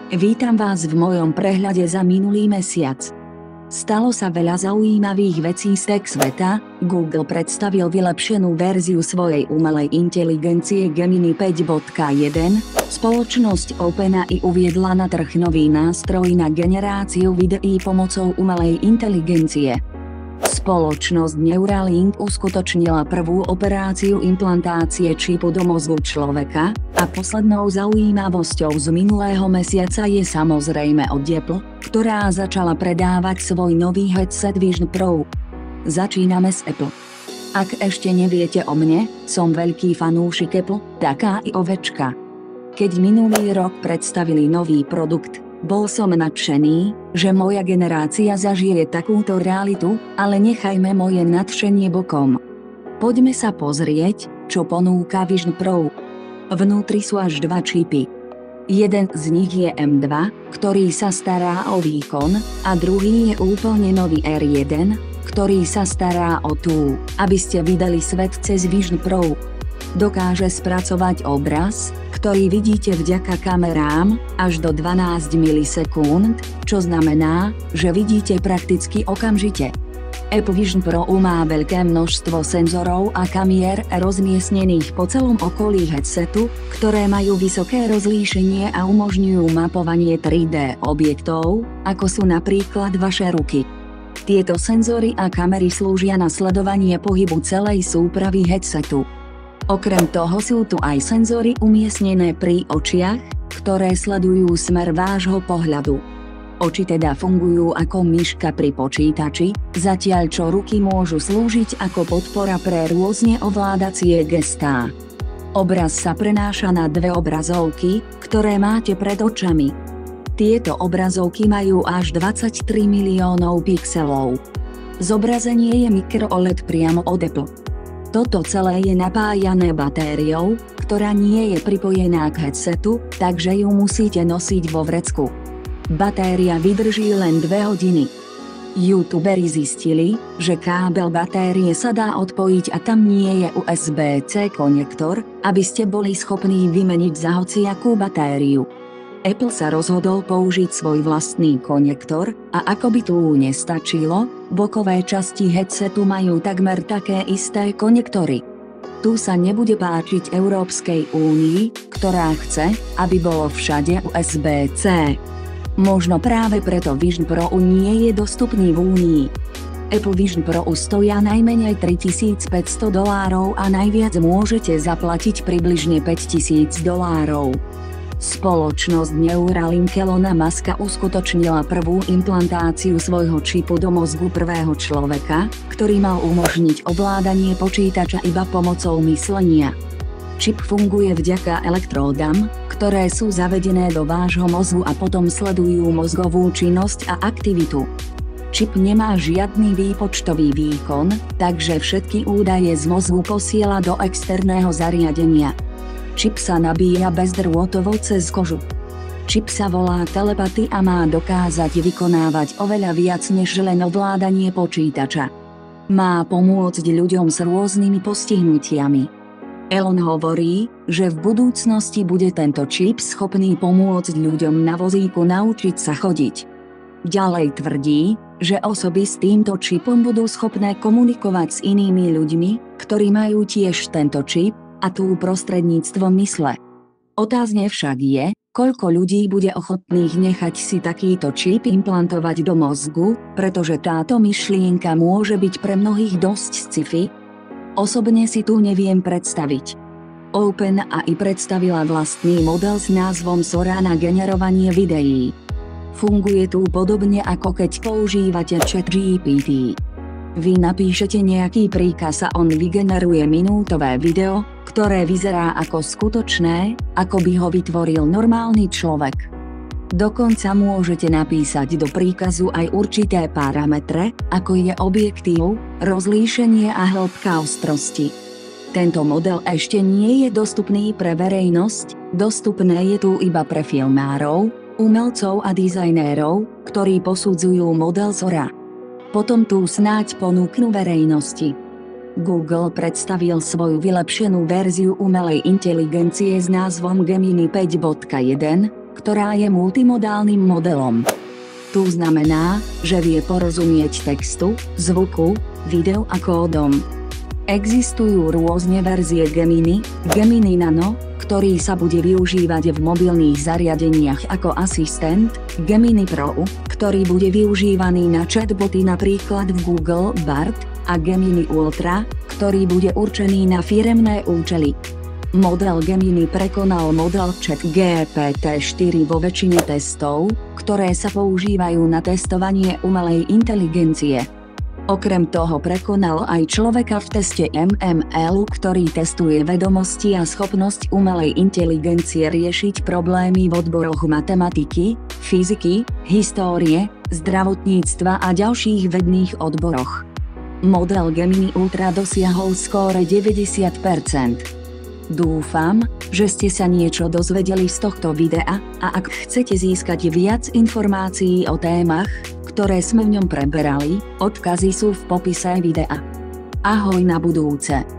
Vítam vás v mojom prehľade za minulý mesiac. Stalo sa veľa zaujímavých vecí z tech sveta. Google predstavil vylepšenú verziu svojej umelej inteligencie Gemini 5.1. Spoločnosť OpenAI uviedla na trh nový nástroj na generáciu videí pomocou umelej inteligencie. Spoločnosť Neuralink uskutočnila prvú operáciu implantácie čipu do mozgu človeka a poslednou zaujímavosťou z minulého mesiaca je samozrejme od Apple, ktorá začala predávať svoj nový headset Vision Pro. Začíname s Apple. Ak ešte neviete o mne, som veľký fanúšik Apple, taká i ovečka. Keď minulý rok predstavili nový produkt, bol som nadšený, že moja generácia zažije takúto realitu, ale nechajme moje nadšenie bokom. Poďme sa pozrieť, čo ponúka Vision Pro. Vnútri sú až dva čipy. Jeden z nich je M2, ktorý sa stará o výkon, a druhý je úplne nový R1, ktorý sa stará o tú, aby ste videli svet cez Vision Pro. Dokáže spracovať obraz, ktorý vidíte vďaka kamerám, až do 12 milisekúnd, čo znamená, že vidíte prakticky okamžite. Apple Vision Pro má veľké množstvo senzorov a kamier rozmiestnených po celom okolí headsetu, ktoré majú vysoké rozlíšenie a umožňujú mapovanie 3D objektov, ako sú napríklad vaše ruky. Tieto senzory a kamery slúžia na sledovanie pohybu celej súpravy headsetu. Okrem toho sú tu aj senzory umiestnené pri očiach, ktoré sledujú smer vášho pohľadu. Oči teda fungujú ako myška pri počítači, zatiaľ čo ruky môžu slúžiť ako podpora pre rôzne ovládacie gestá. Obraz sa prenáša na dve obrazovky, ktoré máte pred očami. Tieto obrazovky majú až 23 miliónov pixelov. Zobrazenie je micro-OLED priamo od Apple. Toto celé je napájané batériou, ktorá nie je pripojená k headsetu, takže ju musíte nosiť vo vrecku. Batéria vydrží len 2 hodiny. YouTuberi zistili, že kábel batérie sa dá odpojiť a tam nie je USB-C konektor, aby ste boli schopní vymeniť za hociakú batériu. Apple sa rozhodol použiť svoj vlastný konektor a ako by tu nestačilo, bokové časti headsetu majú takmer také isté konektory. Tu sa nebude páčiť Európskej únii, ktorá chce, aby bolo všade USB-C. Možno práve preto Vision Pro nie je dostupný v únii. Apple Vision Pro stoja najmenej $3,500 a najviac môžete zaplatiť približne $5,000. Spoločnosť Neuralink Elona Muska uskutočnila prvú implantáciu svojho čipu do mozgu prvého človeka, ktorý mal umožniť ovládanie počítača iba pomocou myslenia. Čip funguje vďaka elektródam, ktoré sú zavedené do vášho mozgu a potom sledujú mozgovú činnosť a aktivitu. Čip nemá žiadny výpočtový výkon, takže všetky údaje z mozgu posiela do externého zariadenia. Čip sa nabíja bezdrôtovo cez kožu. Čip sa volá telepaty a má dokázať vykonávať oveľa viac než len ovládanie počítača. Má pomôcť ľuďom s rôznymi postihnutiami. Elon hovorí, že v budúcnosti bude tento čip schopný pomôcť ľuďom na vozíku naučiť sa chodiť. Ďalej tvrdí, že osoby s týmto čipom budú schopné komunikovať s inými ľuďmi, ktorí majú tiež tento čip, a tu prostredníctvom mysle. Otázne však je, koľko ľudí bude ochotných nechať si takýto čip implantovať do mozgu, pretože táto myšlienka môže byť pre mnohých dosť sci-fi. Osobne si tu neviem predstaviť. OpenAI predstavila vlastný model s názvom Sora na generovanie videí. Funguje tu podobne ako keď používate ChatGPT. Vy napíšete nejaký príkaz a on vygeneruje minútové video, ktoré vyzerá ako skutočné, ako by ho vytvoril normálny človek. Dokonca môžete napísať do príkazu aj určité parametre, ako je objektív, rozlíšenie a hĺbka ostrosti. Tento model ešte nie je dostupný pre verejnosť, dostupné je tu iba pre filmárov, umelcov a dizajnérov, ktorí posudzujú model Sora. Potom tu snáď ponúknu verejnosti. Google predstavil svoju vylepšenú verziu umelej inteligencie s názvom Gemini 5.1, ktorá je multimodálnym modelom. To znamená, že vie porozumieť textu, zvuku, videu a kódom. Existujú rôzne verzie Gemini, Gemini Nano, ktorý sa bude využívať v mobilných zariadeniach ako asistent, Gemini Pro, ktorý bude využívaný na chatboty napríklad v Google Bard, a Gemini Ultra, ktorý bude určený na firemné účely. Model Gemini prekonal model ChatGPT-4 vo väčšine testov, ktoré sa používajú na testovanie umelej inteligencie. Okrem toho prekonal aj človeka v teste MML, ktorý testuje vedomosti a schopnosť umelej inteligencie riešiť problémy v odboroch matematiky, fyziky, histórie, zdravotníctva a ďalších vedných odboroch. Model Gemini Ultra dosiahol skóre 90%. Dúfam, že ste sa niečo dozvedeli z tohto videa a ak chcete získať viac informácií o témach, ktoré sme v ňom preberali, odkazy sú v popise videa. Ahoj na budúce.